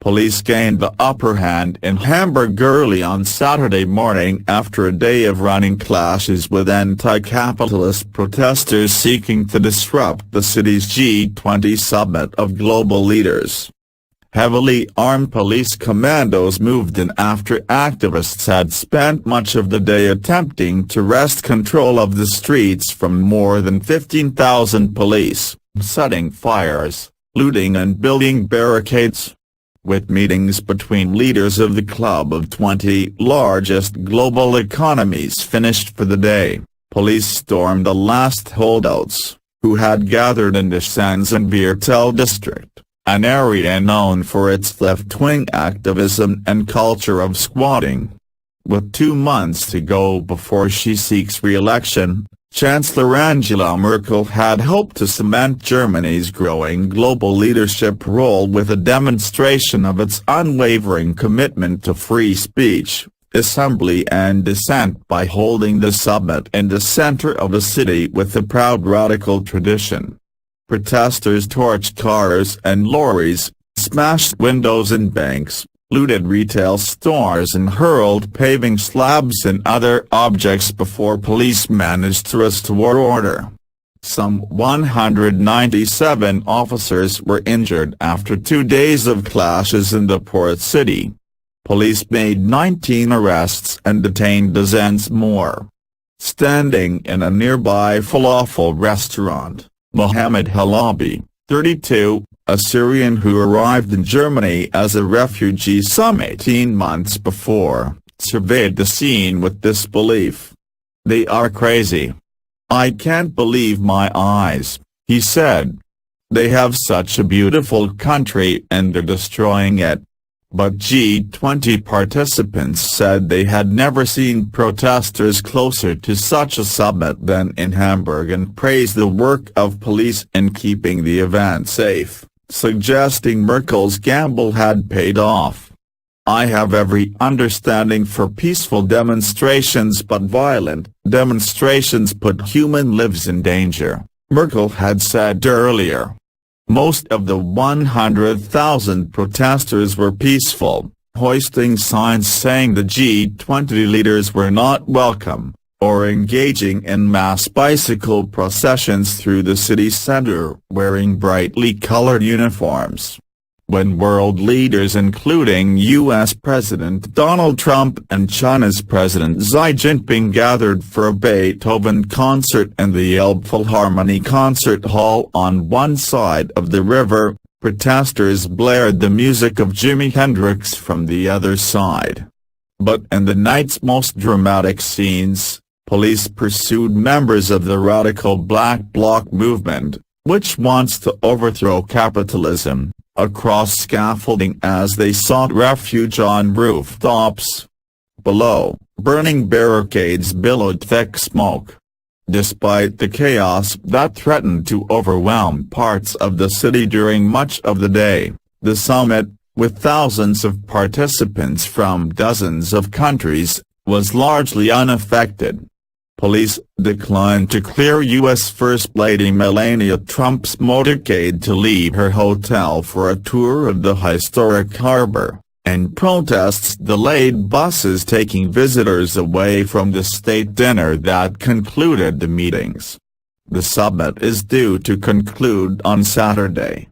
Police gained the upper hand in Hamburg early on Saturday morning after a day of running clashes with anti-capitalist protesters seeking to disrupt the city's G20 summit of global leaders. Heavily armed police commandos moved in after activists had spent much of the day attempting to wrest control of the streets from more than 15,000 police, setting fires, looting and building barricades. With meetings between leaders of the Club of 20 largest global economies finished for the day, police stormed the last holdouts, who had gathered in the Schanzenviertel district, an area known for its left-wing activism and culture of squatting. With 2 months to go before she seeks re-election, Chancellor Angela Merkel had hoped to cement Germany's growing global leadership role with a demonstration of its unwavering commitment to free speech, assembly and dissent by holding the summit in the center of a city with a proud radical tradition. Protesters torched cars and lorries, smashed windows in banks, looted retail stores and hurled paving slabs and other objects before police managed to restore order. Some 197 officers were injured after 2 days of clashes in the port city. Police made 19 arrests and detained dozens more. Standing in a nearby falafel restaurant, Mohammed Halabi, 32, a Syrian who arrived in Germany as a refugee some 18 months before, surveyed the scene with disbelief. "They are crazy. I can't believe my eyes," he said. "They have such a beautiful country and they're destroying it." But G20 participants said they had never seen protesters closer to such a summit than in Hamburg and praised the work of police in keeping the event safe, suggesting Merkel's gamble had paid off. "I have every understanding for peaceful demonstrations, but violent demonstrations put human lives in danger," Merkel had said earlier. Most of the 100,000 protesters were peaceful, hoisting signs saying the G20 leaders were not welcome, or engaging in mass bicycle processions through the city center wearing brightly colored uniforms. When world leaders including U.S. President Donald Trump and China's President Xi Jinping gathered for a Beethoven concert in the Elbphilharmonie concert hall on one side of the river, protesters blared the music of Jimi Hendrix from the other side. But in the night's most dramatic scenes, police pursued members of the radical Black Bloc movement, which wants to overthrow capitalism, across scaffolding as they sought refuge on rooftops. Below, burning barricades billowed thick smoke. Despite the chaos that threatened to overwhelm parts of the city during much of the day, the summit, with thousands of participants from dozens of countries, was largely unaffected. Police declined to clear U.S. First Lady Melania Trump's motorcade to leave her hotel for a tour of the historic harbor, and protests delayed buses taking visitors away from the state dinner that concluded the meetings. The summit is due to conclude on Saturday.